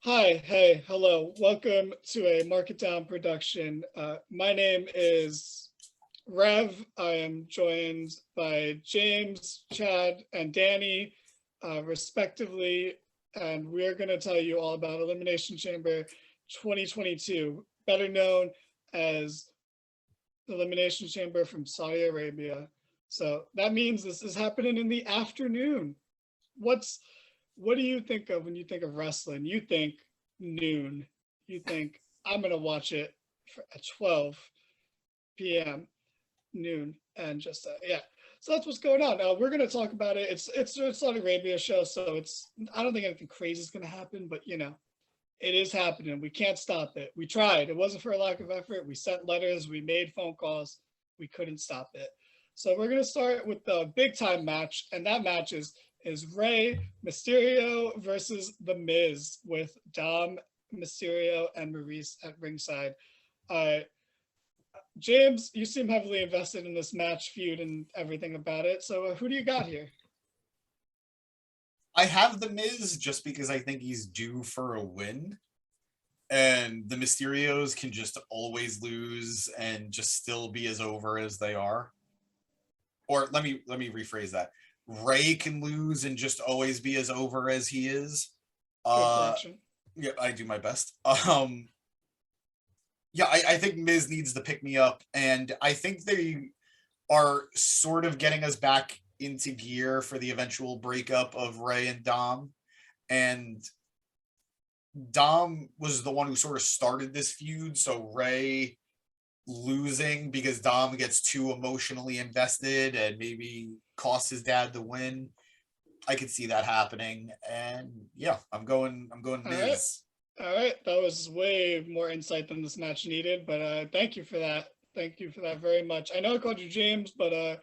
Hi, hey, hello. Welcome to a Market Down production. My name is Rev. I am joined by James, Chad, and Danny, respectively, and we're going to tell you all about Elimination Chamber 2022, better known as Elimination Chamber from Saudi Arabia. So that means this is happening in the afternoon. What's what do you think of when you think of wrestling? You think noon. You think I'm gonna watch it at 12 p.m. noon, and just yeah. So that's what's going on. We're gonna talk about it. It's a Saudi Arabia show, so it's I don't think anything crazy is gonna happen, but it is happening. We can't stop it. We tried. It wasn't for a lack of effort. We sent letters. We made phone calls. We couldn't stop it. So we're gonna start with the big time match, and that match is Rey Mysterio versus The Miz with Dom Mysterio and Maurice at ringside. Uh, James, you seem heavily invested in this match feud and everything about it. So who do you got here? I have the Miz just because I think he's due for a win. And the Mysterios can just always lose and just still be as over as they are. Or let me rephrase that. Rey can lose and just always be as over as he is. Good Uh correction. yeah, I do my best. I think Miz needs to pick me up, and I think they are sort of getting us back into gear for the eventual breakup of Rey and Dom. And Dom was the one who sort of started this feud, so Rey losing because Dom gets too emotionally invested and maybe costs his dad the win. I could see that happening, and yeah, I'm going All right. Miz. All right. That was way more insight than this match needed, but thank you for that. Thank you for that very much. I know I called you James, but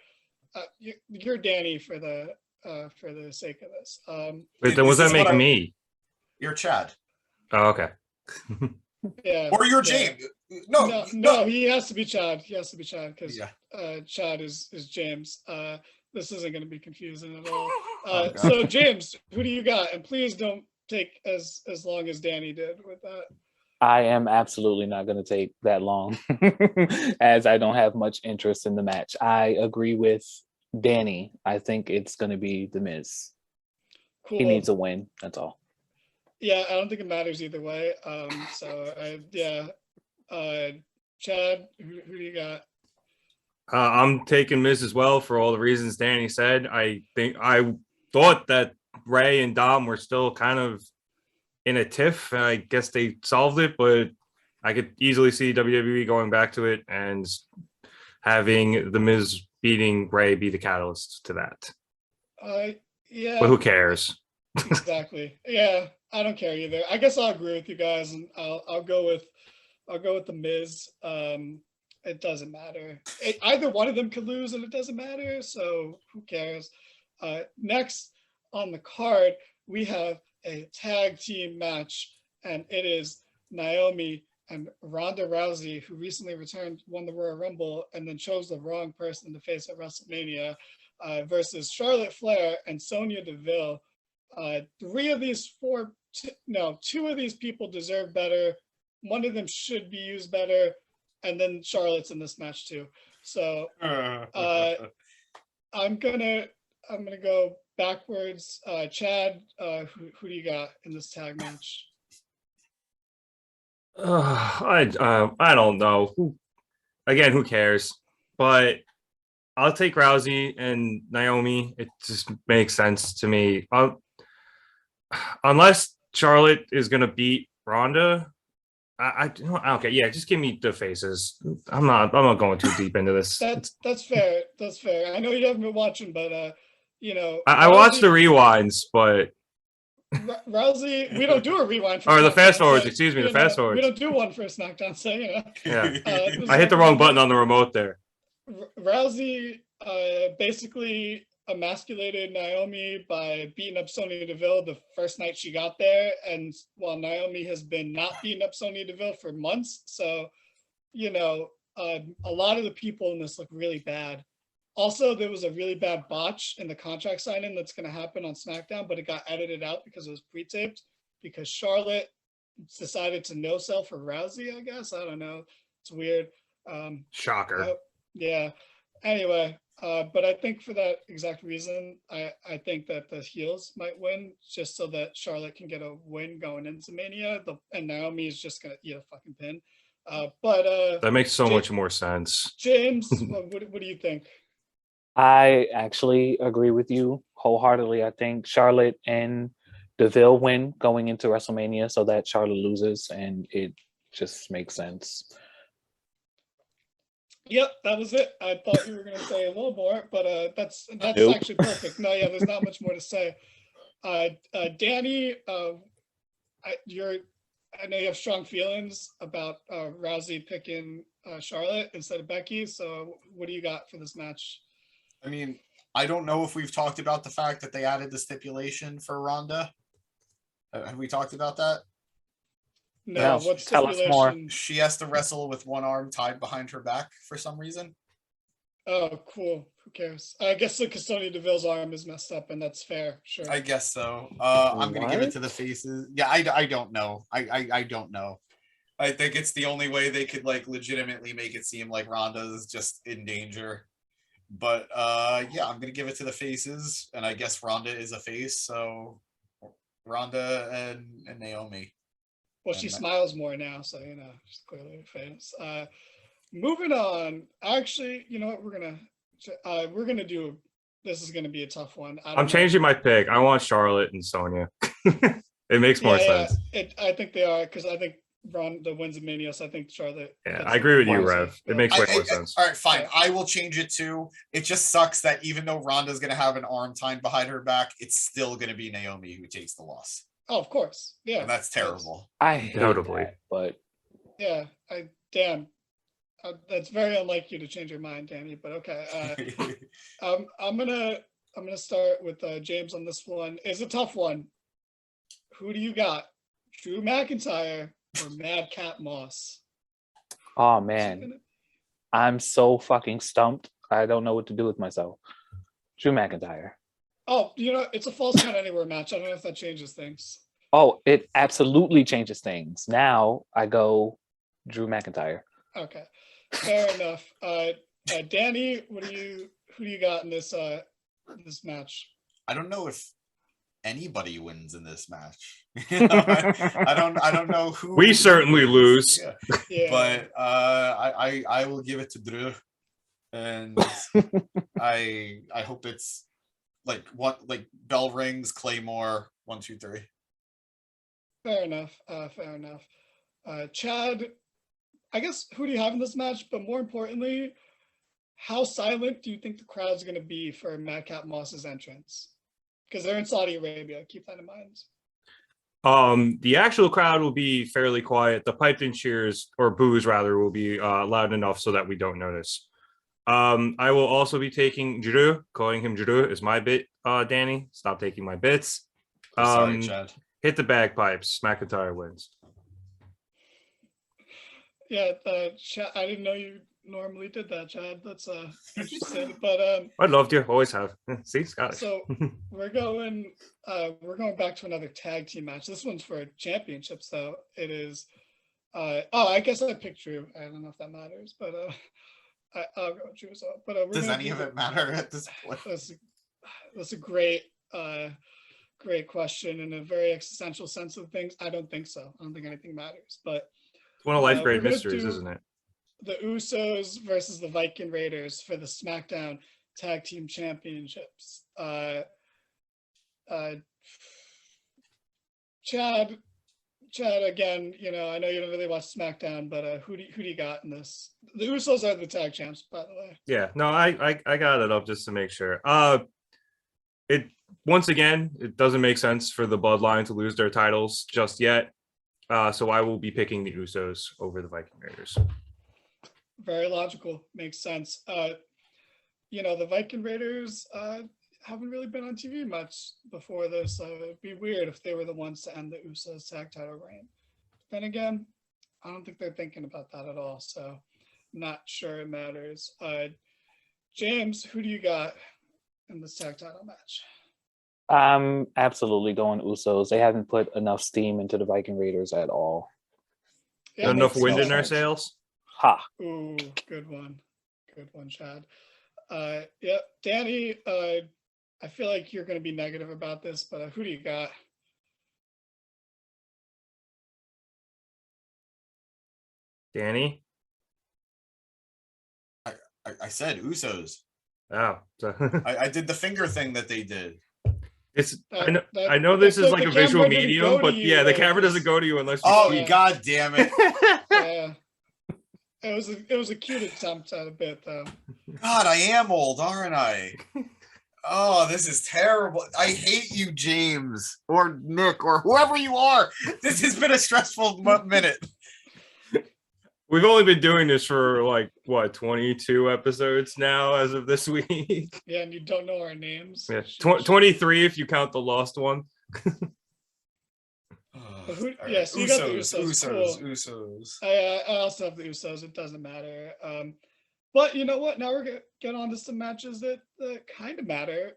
you're Danny for the sake of this. Wait, then what This does is that what make I. me? You're Chad, Oh, okay. Yeah, or you're yeah. James. No, No, no. no, he has to be Chad. He has to be Chad because Yeah. Chad is James. This isn't going to be confusing at all. Oh god. So James, who do you got? And please don't take as long as Danny did with that. I am absolutely not going to take that long as I don't have much interest in the match. I agree with Danny. I think it's going to be The Miz. He Cool. needs a win. That's all. Yeah, I don't think it matters either way. Yeah. Chad, who do you got? I'm taking Miz as well for all the reasons Danny said. I thought that Ray and Dom were still kind of in a tiff. I guess they solved it, but I could easily see WWE going back to it and having the Miz beating Ray be the catalyst to that. But Yeah, who cares? exactly. Yeah, I don't care either. I guess I'll agree with you guys, and I'll go with the Miz. It doesn't matter. Either one of them could lose, and it doesn't matter. So who cares? Next on the card, we have a tag team match, and it is Naomi and Ronda Rousey, who recently won the Royal Rumble, and then chose the wrong person to face at WrestleMania, versus Charlotte Flair and Sonya Deville. Three of these four, no, two of these people deserve better. One of them should be used better, and then Charlotte's in this match too. So I'm gonna go backwards. Chad, who do you got in this tag match? I don't know. Who cares? But I'll take Rousey and Naomi. It just makes sense to me. Unless Charlotte is gonna beat Ronda. Okay, yeah, just give me the faces. I'm not going too deep into this. That's fair. That's fair. I know you haven't been watching, but I watched the rewinds, but Rousey, we don't do a rewind for or the SmackDown, fast forwards. so, Excuse me, the fast we forwards. don't do one for SmackDown, so Yeah, this I hit the wrong button on the remote there. Rousey basically emasculated Naomi by beating up Sonya Deville the first night she got there, and while Naomi has been not beating up Sonya Deville for months, so a lot of the people in this look really bad. Also, there was a really bad botch in the contract signing that's going to happen on SmackDown, but it got edited out because it was pre-taped, because Charlotte decided to no sell for Rousey, I guess. I don't know. It's weird. Shocker. Yeah. Anyway, but I think for that exact reason, I think that the heels might win just so that Charlotte can get a win going into Mania. And Naomi is just gonna eat a fucking pin. But That makes so much more sense. James, what do you think? I actually agree with you wholeheartedly. I think Charlotte and Deville win going into WrestleMania so that Charlotte loses, and it just makes sense. Yep, that was it. I thought you were going to say a little more, but that's Nope. actually perfect. No, yeah, there's not much more to say. Danny, I know you have strong feelings about Rousey picking Charlotte instead of Becky. So what do you got for this match? I mean, I don't know if we've talked about the fact that they added the stipulation for Ronda. Have we talked about that? No, No, what tell us more. stipulation? She has to wrestle with one arm tied behind her back for some reason. Oh, cool. Who cares? I guess because Sonya Deville's arm is messed up, and that's fair. Sure. I guess so. I'm gonna give it to the What? faces. Yeah, I don't know. I don't know. I think it's the only way they could like legitimately make it seem like Ronda's just in danger. But yeah, I'm gonna give it to the faces, and I guess Ronda is a face, so Ronda and Naomi. Well, she And smiles more now, so she's clearly a fan. Moving on. Actually, you know what? We're gonna do. This is gonna be a tough one. I'm changing my pick. I want Charlotte and Sonya. It makes more sense. I think they are because I think Ronda wins in Mania, so I think Charlotte. Yeah, I agree with you, Rousey. Rev. It makes way more sense. All right, fine. Yeah. I will change it too. It just sucks that even though Ronda's gonna have an arm tied behind her back, it's still gonna be Naomi who takes the loss, Oh, of course. Yeah. and that's terrible. I hate Notably. that, but Yeah. Damn. That's very unlike you to change your mind, Danny. But okay. I'm gonna start with James on this one. It's a tough one. Who do you got? Drew McIntyre or Madcap Moss? oh man, I'm so fucking stumped. I don't know what to do with myself. Drew McIntyre. Oh, it's a false count anywhere match. I don't know if that changes things. Oh, it absolutely changes things. Now I go Drew McIntyre. Okay, fair enough. Danny, who do you got in this match? I don't know if anybody wins in this match. I don't know who. We certainly lose. Yeah. Yeah. But I will give it to Drew, and I hope it's like bell rings, Claymore, 1, 2, 3. Fair enough. Fair enough. Chad, I guess who do you have in this match? But more importantly, how silent do you think the crowd's going to be for Madcap Moss's entrance? Because they're in Saudi Arabia. Keep that in mind. The actual crowd will be fairly quiet. The piped in cheers or boos rather will be loud enough so that we don't notice. I will also be taking Drew. Calling him Drew is my bit. Danny, stop taking my bits. Sorry, Chad. Hit the bagpipes. McIntyre wins. Yeah, Chad, I didn't know you normally did that, Chad. That's interesting. But I'd love to. Always have. See, Scottish. so we're going back to another tag team match. This one's for championships, though. It is. I guess I picked Drew. I don't know if that matters, but I'll go with Drew as well. But Does any of it matter at this point? That's a great question in a very existential sense of things. I don't think so. I don't think anything matters. But It's one of life's we're great gonna mysteries, do isn't it? The Usos versus the Viking Raiders for the SmackDown Tag Team Championships. Chad, again, I know you don't really watch SmackDown, but who do you got in this? The Usos are the tag champs, by the way. Yeah, no, I got it up just to make sure. It once again, it doesn't make sense for the Bloodline to lose their titles just yet. So I will be picking the Usos over the Viking Raiders. Very logical, makes sense. The Viking Raiders haven't really been on TV much before this. It'd be weird if they were the ones to end the Usos tag title reign. Then again, I don't think they're thinking about that at all. So not sure it matters. James, who do you got in this tag title match? I'm absolutely going Usos. They haven't put enough steam into the Viking Raiders at all. Yeah, Not enough makes wind no in our sense. sails. Ha! Ooh, good one. Good one, Chad. Yeah, Danny, I feel like you're going to be negative about this, but who do you got? Danny? I said Usos. Oh. So I did the finger thing that they did. it's That- I know this is the like a camera visual didn't medium, go to but you, yeah, the though, camera doesn't 'cause- go to you unless you Oh, speak. God damn it. Yeah. It was a cute attempt at a bit, though. God, I am old, aren't I? Oh, this is terrible. I hate you, James, or Nick, or whoever you are. This has been a stressful minute. We've only been doing this for like what 22 episodes now as of this week. Yeah, and you don't know our names. Yeah, Sheesh. 23 if you count the lost one. But who- All yeah, right. so you got the Usos, cool. Usos. I also have the Usos. It doesn't matter. But you know what? Now we're gonna get on to some matches that kind of matter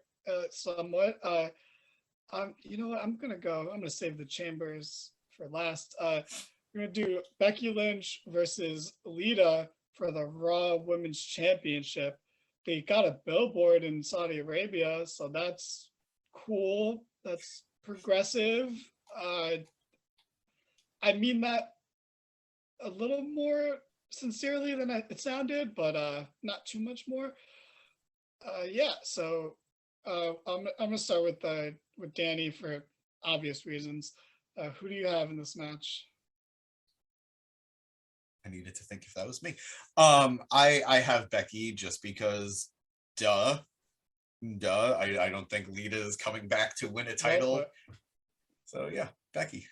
somewhat. You know what? I'm gonna save the chambers for last. We're gonna do Becky Lynch versus Lita for the Raw Women's Championship. They got a billboard in Saudi Arabia, so that's cool. That's progressive. I mean that a little more sincerely than it sounded, but not too much more. Yeah, so I'm gonna start with Danny for obvious reasons. Who do you have in this match? I needed to think if that was me. I have Becky just because, duh. I don't think Lita is coming back to win a title. Well put. So yeah, Becky.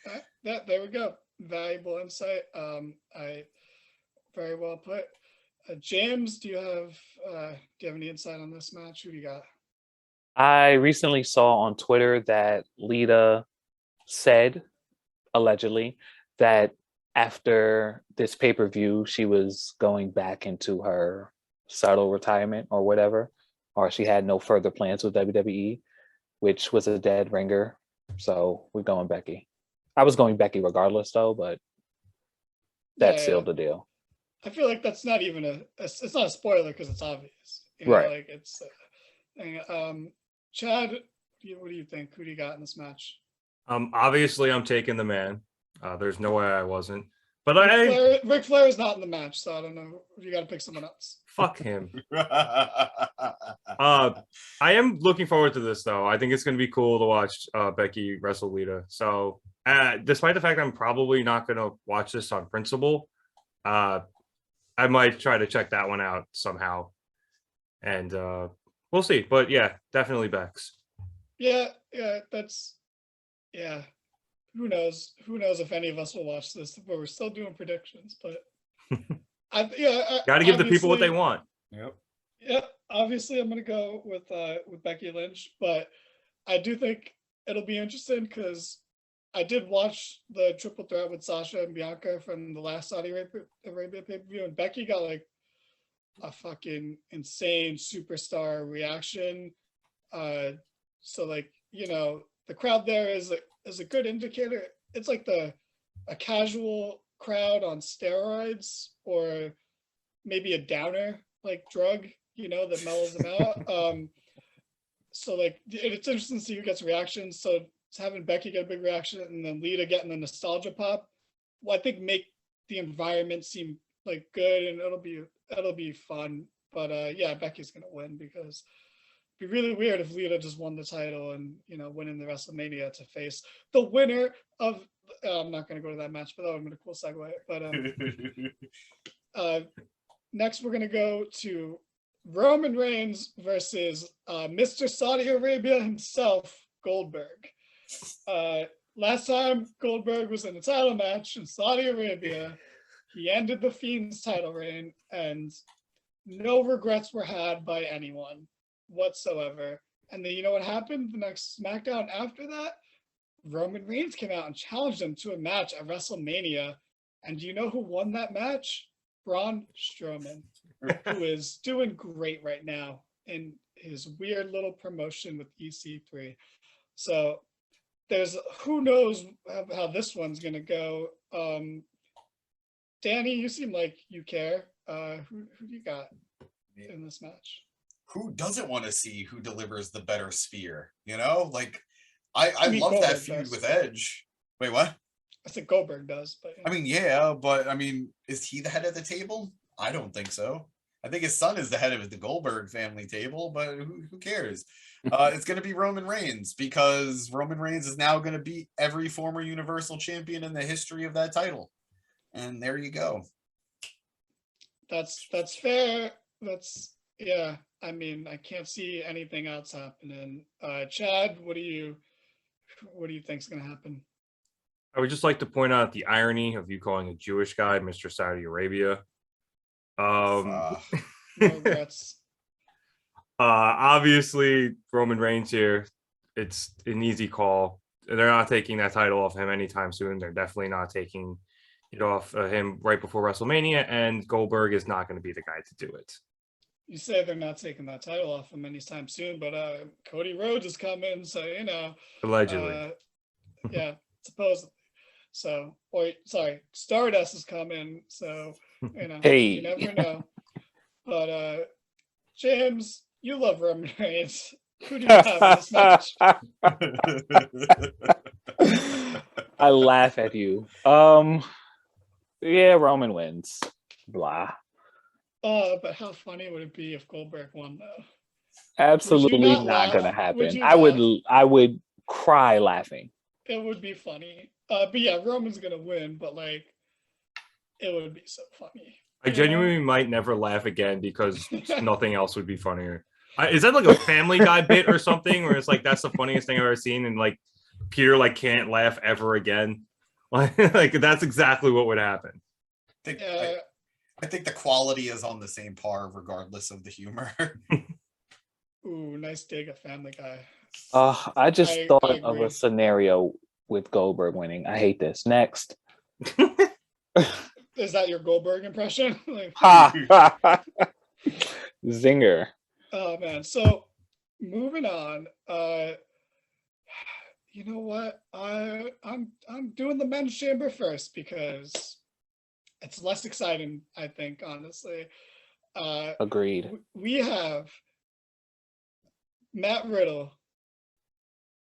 There we go. Valuable insight. I very well put. James, do you have any insight on this match? Who do you got? I recently saw on Twitter that Lita said, allegedly, that after this pay-per-view, she was going back into her subtle retirement or whatever, or she had no further plans with WWE, which was a dead ringer. So we're going Becky. I was going Becky regardless, though, but that sealed the deal. I feel like that's not even it's not a spoiler because it's obvious. You know, Right. Like it's Chad, what do you think? Who do you got in this match? Obviously I'm taking the man. There's no way I wasn't. But Ric Flair is not in the match, so I don't know. You got to pick someone else. fuck him. I am looking forward to this though. I think it's going to be cool to watch Becky wrestle Lita. So despite the fact I'm probably not going to watch this on principle, I might try to check that one out somehow. And we'll see. But yeah, definitely Bex. Yeah, that's Who knows? Who knows if any of us will watch this? But we're still doing predictions. But Got to give the people what they want. Yep. Yeah, obviously I'm gonna go with Becky Lynch, but I do think it'll be interesting because I did watch the triple threat with Sasha and Bianca from the last Saudi Arabia pay-per-view, and Becky got like a fucking insane superstar reaction. So like, you know, the crowd there is a good indicator. It's like a casual crowd on steroids or maybe a downer like drug, you know, that mellows them out. So like it's interesting to see who gets reactions. So having Becky get a big reaction and then Lita getting the nostalgia pop, well, I think make the environment seem like good and it'll be fun. But yeah, Becky's gonna win because it'd be really weird if Lita just won the title and, you know, winning the WrestleMania to face the winner of I'm not gonna go to that match, but that would have been a cool segue. But next we're gonna go to Roman Reigns versus Mr. Saudi Arabia himself, Goldberg. Last time Goldberg was in a title match in Saudi Arabia, he ended the Fiend's title reign, and no regrets were had by anyone whatsoever. And then you know what happened? The next SmackDown after that, Roman Reigns came out and challenged him to a match at WrestleMania. And do you know who won that match? Braun Strowman, who is doing great right now in his weird little promotion with EC3. So there's who knows how this one's gonna go. Danny, you seem like you care. Who do you got in this match? Who doesn't want to see who delivers the better spear? You know, like I mean, love that Goldberg feud does. with Edge. Wait, what? I said Goldberg does, but I mean, yeah, but I mean, is he the head of the table? I don't think so. I think his son is the head of the Goldberg family table, but who cares? It's going to be Roman Reigns, because Roman Reigns is now going to beat every former Universal Champion in the history of that title. And there you go. that's fair. Yeah. I mean, I can't see anything else happening. Chad, what do you think's gonna happen? I would just like to point out the irony of you calling a Jewish guy Mr. Saudi Arabia. No regrets. Obviously, Roman Reigns here, it's an easy call. They're not taking that title off him anytime soon. They're definitely not taking it off him right before WrestleMania, and Goldberg is not going to be the guy to do it. You say they're not taking that title off him anytime soon, but Cody Rhodes is coming, so you know. Allegedly. Yeah, supposedly. So, or sorry, Stardust is coming, so you know, Hey. you never know. But James, you love Roman Reigns. Who do you have in this match? I laugh at you. Yeah, Roman wins. Blah. But how funny would it be if Goldberg won, though? Absolutely not not laugh? gonna Would happen. you I would cry laughing. It would be funny. But yeah, Roman's gonna win, but like, it would be so funny. I genuinely might never laugh again because nothing else would be funnier. Is that like a Family Guy bit or something, where it's like that's the funniest thing I've ever seen, and like Peter like can't laugh ever again? Like that's exactly what would happen. I think the quality is on the same par regardless of the humor. Ooh, nice dig at Family Guy. I just thought I of agree. a scenario with Goldberg winning. I hate this. Next. Is that your Goldberg impression? Like, Ha! Zinger. oh man. So moving on. You know what? I'm doing the men's chamber first because it's less exciting, I think, honestly. Agreed. We have Matt Riddle,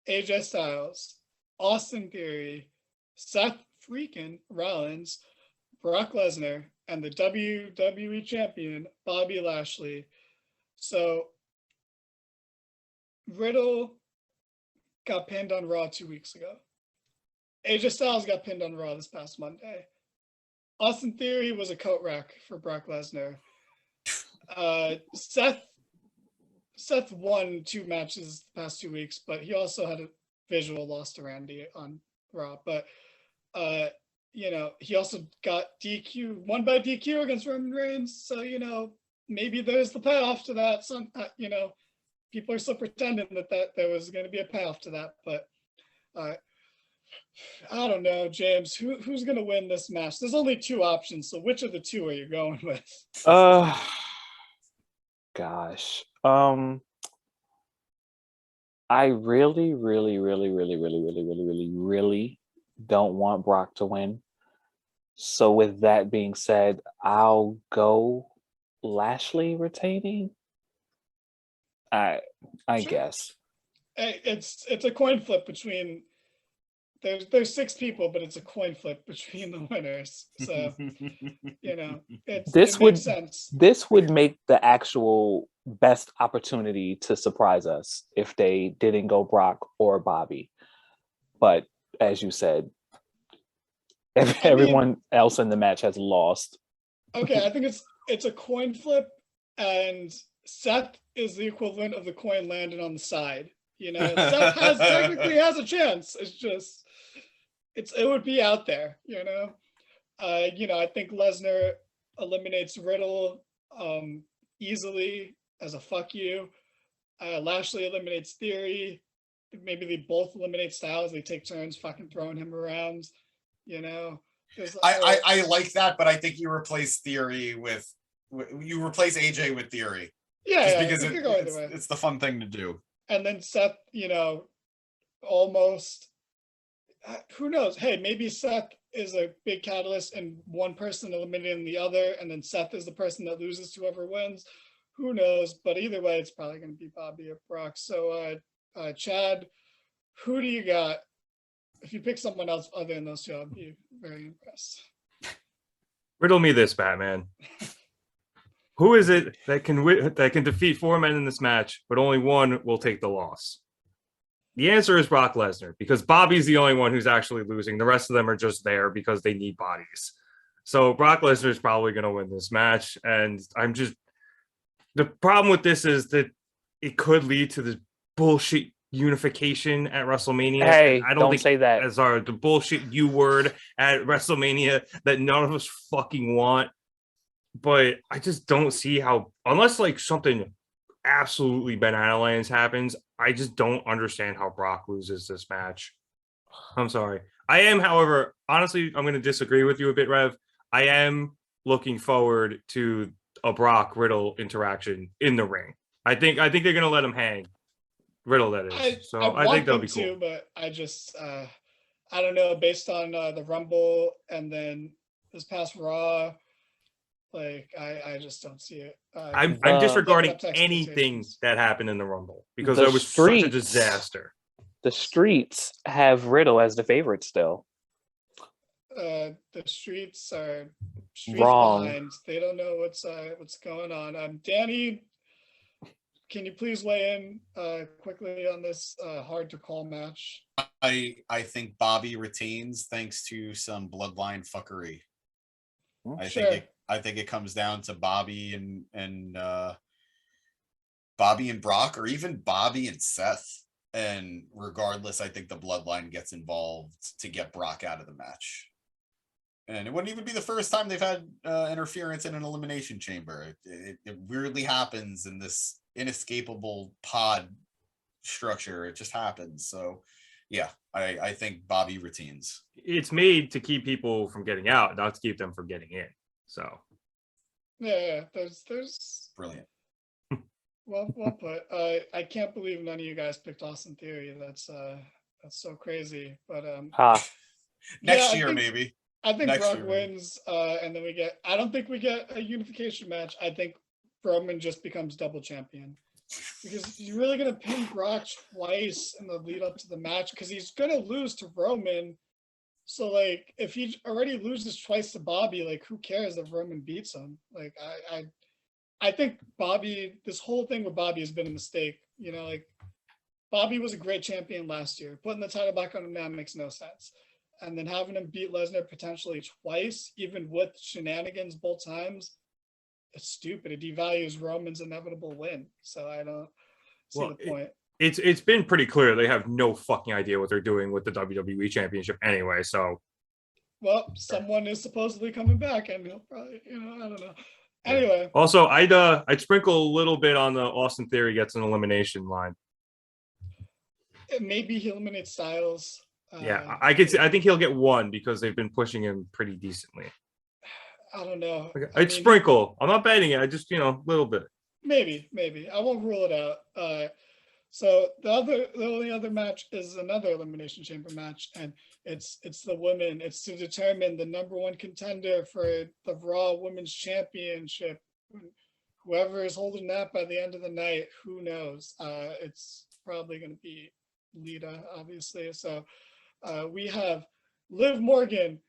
AJ Styles, Austin Theory, Seth freaking Rollins, Brock Lesnar, and the WWE champion, Bobby Lashley. So Riddle got pinned on Raw 2 weeks ago. AJ Styles got pinned on Raw this past Monday. Austin Theory was a coat rack for Brock Lesnar. Seth won 2 matches the past 2 weeks, but he also had a visual loss to Randy on Raw. But you know, he also got won by DQ against Roman Reigns. So, you know, maybe there's the payoff to that. Some, you know, people are still pretending that there was going to be a payoff to that. But I don't know, James. Who's going to win this match? There's only 2 options. So which of the 2 are you going with? Gosh. I really don't want Brock to win. So with that being said, I'll go Lashley retaining. I Sure. guess. Hey, it's a coin flip between there's 6 people, but it's a coin flip between the winners. So you know, it makes sense. This would make the actual best opportunity to surprise us if they didn't go Brock or Bobby. But as you said, everyone else in the match has lost. Okay, I think it's a coin flip, and Seth is the equivalent of the coin landing on the side. You know, Seth technically has a chance. It's just it would be out there. You know, I think Lesnar eliminates Riddle easily as a fuck you. Lashley eliminates Theory. Maybe they both eliminate Styles. They take turns fucking throwing him around. You know, I like that, but I think you replace Theory with AJ with Theory. Yeah, just because it could go either way. It's the fun thing to do. And then Seth, you know, almost. Who knows? Hey, maybe Seth is a big catalyst and one person eliminating the other, and then Seth is the person that loses to whoever wins. Who knows? But either way, it's probably going to be Bobby or Brock. So, Chad, who do you got? If you pick someone else other than those two, I'd be very impressed. Riddle me this, Batman. Who is it that can defeat 4 men in this match, but only one will take the loss? The answer is Brock Lesnar, because Bobby's the only one who's actually losing. The rest of them are just there because they need bodies. So Brock Lesnar is probably going to win this match. And the problem with this is that it could lead to this bullshit unification at WrestleMania. Hey, I don't think say that. as the bullshit U word at WrestleMania that none of us fucking want. But I just don't see how, unless like something absolutely banana lands happens, I just don't understand how Brock loses this match. I'm sorry. I am, however, honestly, I'm going to disagree with you a bit, Rev. I am looking forward to a Brock Riddle interaction in the ring. I think they're going to let him hang. Riddle, that is. I think that'll be cool. Too, but I just, I don't know, based on the Rumble and then this past Raw, like I just don't see it. I'm disregarding anything that happened in the Rumble because that was such a disaster. The streets have Riddle as the favorite still. The streets are wrong. Behind. They don't know what's going on. Danny, can you please weigh in quickly on this hard to call match? I think Bobby retains thanks to some bloodline fuckery. I think it comes down to Bobby and Brock, or even Bobby and Seth. And regardless, I think the bloodline gets involved to get Brock out of the match. And it wouldn't even be the first time they've had interference in an elimination chamber. It weirdly happens in this inescapable pod structure. It just happens. So yeah, I think Bobby retains. It's made to keep people from getting out, not to keep them from getting in. So yeah, there's brilliant. Well put. I can't believe none of you guys picked Austin Theory. That's so crazy. But next year maybe. I think Brock wins, and then I don't think we get a unification match. I think Roman just becomes double champion. Because you're really gonna pin Brock twice in the lead up to the match, because he's gonna lose to Roman. So like if he already loses twice to Bobby, like who cares if Roman beats him? Like I think Bobby, this whole thing with Bobby has been a mistake. You know, like Bobby was a great champion last year. Putting the title back on him now makes no sense. And then having him beat Lesnar potentially twice, even with shenanigans both times, it's stupid. It devalues Roman's inevitable win. So I don't see the point. It's been pretty clear they have no fucking idea what they're doing with the WWE Championship anyway. So, well, someone is supposedly coming back, and he'll probably, I don't know. Anyway. Also, I'd sprinkle a little bit on the Austin Theory gets an elimination line. Maybe he eliminates Styles. Yeah, I think he'll get one because they've been pushing him pretty decently. I don't know. I'd sprinkle. I'm not betting it. I just, a little bit. Maybe. I won't rule it out. So the only other match is another Elimination Chamber match, and it's the women. It's to determine the number one contender for the Raw Women's Championship. Whoever is holding that by the end of the night, who knows? It's probably going to be Lita, obviously. So we have Liv Morgan,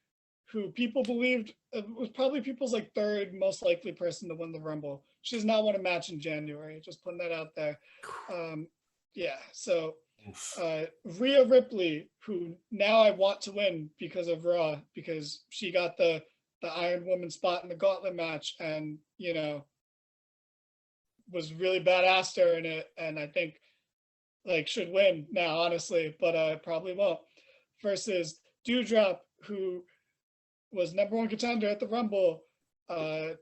who people believed was probably people's like third most likely person to win the Rumble. She does not won a match in January. Just putting that out there. Yeah, so Ria Ripley, who now I want to win because of Raw, because she got the Iron Woman spot in the Gauntlet match, and was really badass during it, and I think like should win now, honestly, but probably won't. Versus Doudrop, who was number one contender at the Rumble, and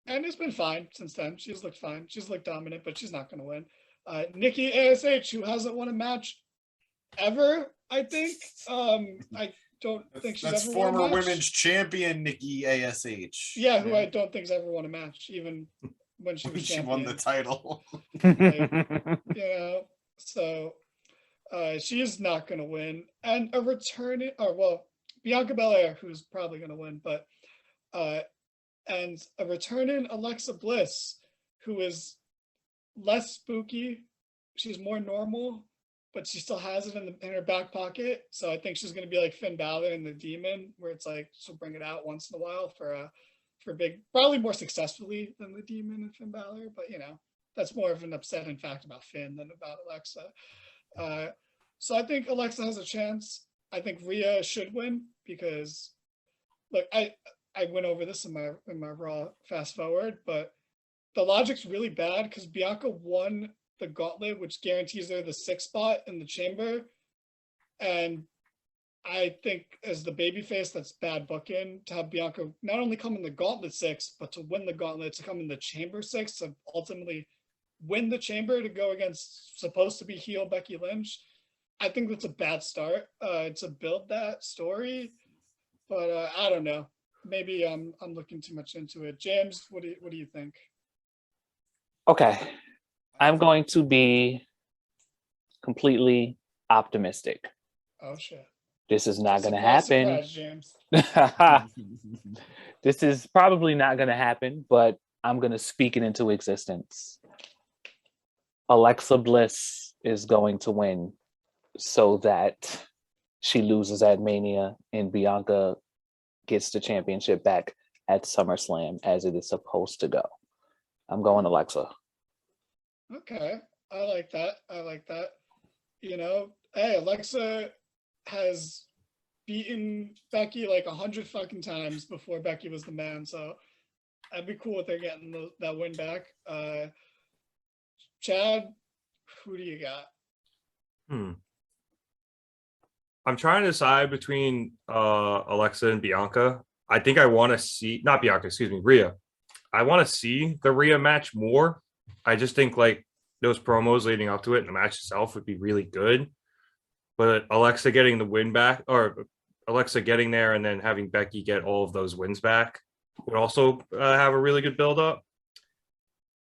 it's been fine since then. She's looked fine. She's looked dominant, but she's not going to win. Nikki ASH, who hasn't won a match ever, I think. I don't think she's that's ever former won a match. women's champion Nikki ASH. Yeah, who I don't think's ever won a match, even when she was she champion. won the title. Like, so She is not going to win. And a returning, or well, Bianca Belair, who's probably going to win, but and a returning Alexa Bliss, who is less spooky. She's more normal, but she still has it in her back pocket. So I think she's going to be like Finn Balor and the Demon, where it's like she'll bring it out once in a while for big, probably more successfully than the Demon and Finn Balor. But you know, that's more of an upsetting fact about Finn than about Alexa. So I think Alexa has a chance. I think Rhea should win because, look, I went over this in my Raw fast forward, but the logic's really bad because Bianca won the gauntlet, which guarantees her the 6th spot in the chamber. And I think as the babyface, that's bad booking to have Bianca not only come in the gauntlet 6, but to win the gauntlet, to come in the chamber 6, to ultimately win the chamber to go against supposed to be heel Becky Lynch. I think that's a bad start to build that story, but I don't know. Maybe I'm looking too much into it. James, what do you think? Okay, I'm going to be completely optimistic. Oh shit! This is not going to Surprise, happen. surprise, James. This is probably not going to happen, but I'm going to speak it into existence. Alexa Bliss is going to win so that she loses at Mania and Bianca gets the championship back at SummerSlam as it is supposed to go. I'm going Alexa. Okay, I like that. You know, hey, Alexa has beaten Becky like 100 fucking times before Becky was the man, so I'd be cool with her getting that win back. Chad, who do you got? I'm trying to decide between Alexa and Bianca. I think I want to see, not Bianca, excuse me, Rhea. I want to see the Rhea match more. I just think like those promos leading up to it and the match itself would be really good. But Alexa getting the win back, or Alexa getting there and then having Becky get all of those wins back would also have a really good build up.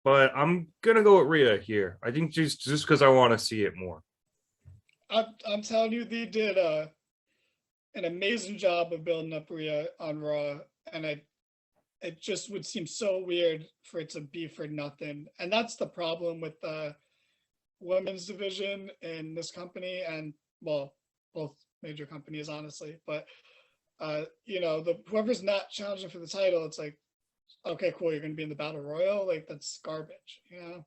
But I'm going to go with Rhea here. I think just because I want to see it more. I'm telling you, they did an amazing job of building up Rhea on Raw, and it just would seem so weird for it to be for nothing. And that's the problem with the women's division in this company, and well, both major companies, honestly. But you know, whoever's not challenging for the title, it's like, okay, cool, you're gonna be in the battle royal, like that's garbage, you know.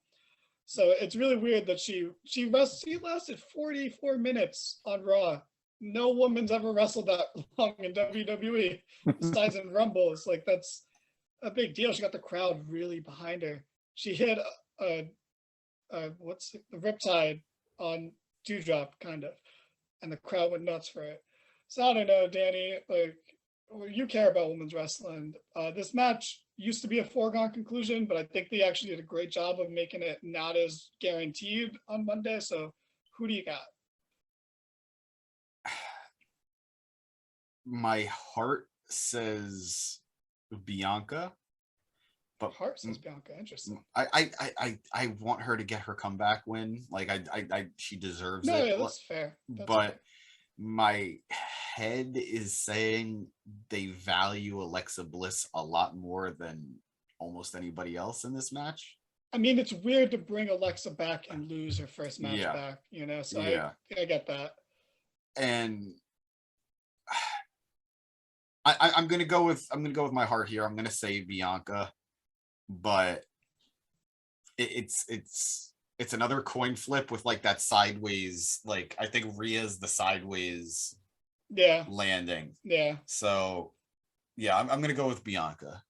So it's really weird that she lasted 44 minutes on Raw. No woman's ever wrestled that long in WWE besides in Rumbles. Like that's a big deal. She got the crowd really behind her. She hit the Riptide on Dewdrop, kind of, and the crowd went nuts for it. So I don't know, Danny, like, you care about women's wrestling. This match used to be a foregone conclusion, but I think they actually did a great job of making it not as guaranteed on Monday. So who do you got? My heart says Bianca, but Heart says Bianca. Interesting. I want her to get her comeback win. Like she deserves it. Yeah, that's fair. But my head is saying they value Alexa Bliss a lot more than almost anybody else in this match. I mean, it's weird to bring Alexa back and lose her first match back, you know. So I get that. And I'm gonna go with my heart here. I'm gonna say Bianca, but it's another coin flip with like that sideways. Like I think Rhea's the sideways landing. Yeah. So yeah, I'm gonna go with Bianca.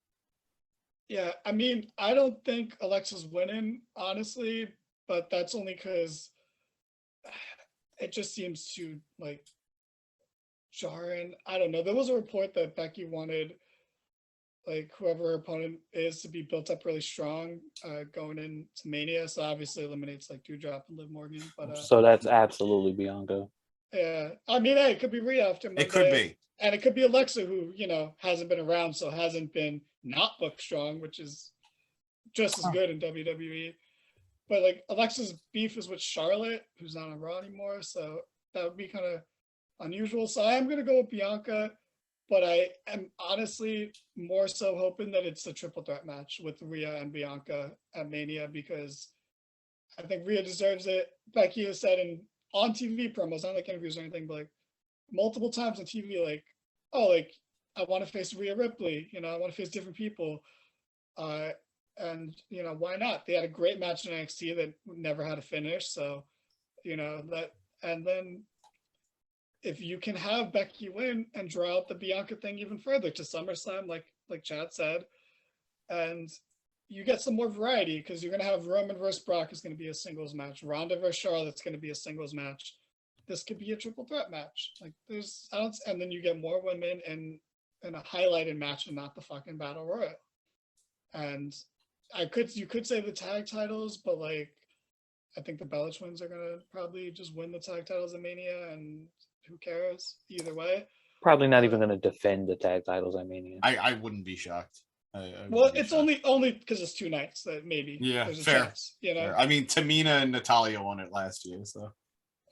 Yeah, I mean, I don't think Alexa's winning, honestly, but that's only because it just seems too like jarring. I don't know. There was a report that Becky wanted like whoever her opponent is to be built up really strong going into Mania. So obviously eliminates like Dewdrop and Liv Morgan. But so that's absolutely Bianca. Yeah, I mean, hey, it could be Rhea after Monday. It could be, and it could be Alexa, who you know hasn't been around, so hasn't been not booked strong, which is just as good in WWE. but like Alexa's beef is with Charlotte, who's not on Raw anymore, so that would be kind of unusual. So I am gonna go with Bianca, but I am honestly more so hoping that it's a triple threat match with Rhea and Bianca at Mania, because I think Rhea deserves it. Becky has said on TV promos, not like interviews or anything, but like multiple times on TV, like, oh, like I want to face Ria Ripley, you know, I want to face different people. And you know, why not? They had a great match in NXT that never had a finish. So, you know, that, and then if you can have Becky win and draw out the Bianca thing even further to SummerSlam, like Chad said, and you get some more variety, because you're gonna have Roman versus Brock is gonna be a singles match. Ronda versus Charlotte's gonna be a singles match. This could be a triple threat match. Like there's, I don't, and then you get more women in a highlighted match and not the fucking battle royal. And you could say the tag titles, but like I think the Bella Twins are gonna probably just win the tag titles at Mania, and who cares either way. Probably not even going to defend the tag titles. I mean, I wouldn't be shocked. Well, it's only because it's 2 nights that maybe there's a fair. chance, you know. Fair. I mean, Tamina and Natalia won it last year, so.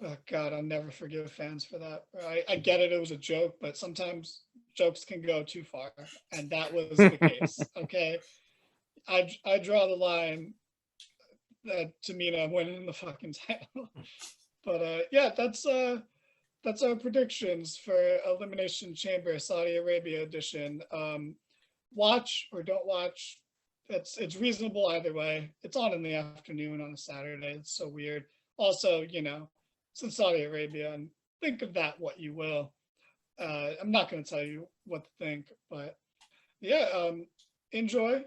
Oh God, I'll never forgive fans for that. I get it; it was a joke, but sometimes jokes can go too far, and that was the case. Okay, I draw the line that Tamina winning the fucking title. But yeah, that's our predictions for Elimination Chamber Saudi Arabia edition. Watch or don't watch, it's reasonable either way. It's on in the afternoon on a Saturday. It's so weird. Also, you know, it's in Saudi Arabia, and think of that what you will. I'm not going to tell you what to think, but yeah, enjoy,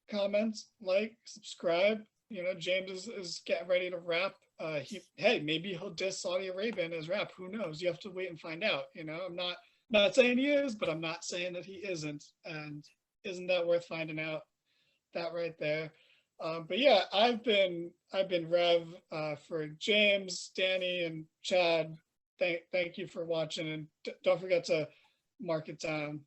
comment, like, subscribe. You know, James is getting ready to wrap. Maybe he'll diss Saudi Arabia in his rap. Who knows? You have to wait and find out. You know, I'm not saying he is, but I'm not saying that he isn't. And isn't that worth finding out? That right there. But yeah, I've been Rev for James, Danny, and Chad. Thank you for watching, and don't forget to mark it down.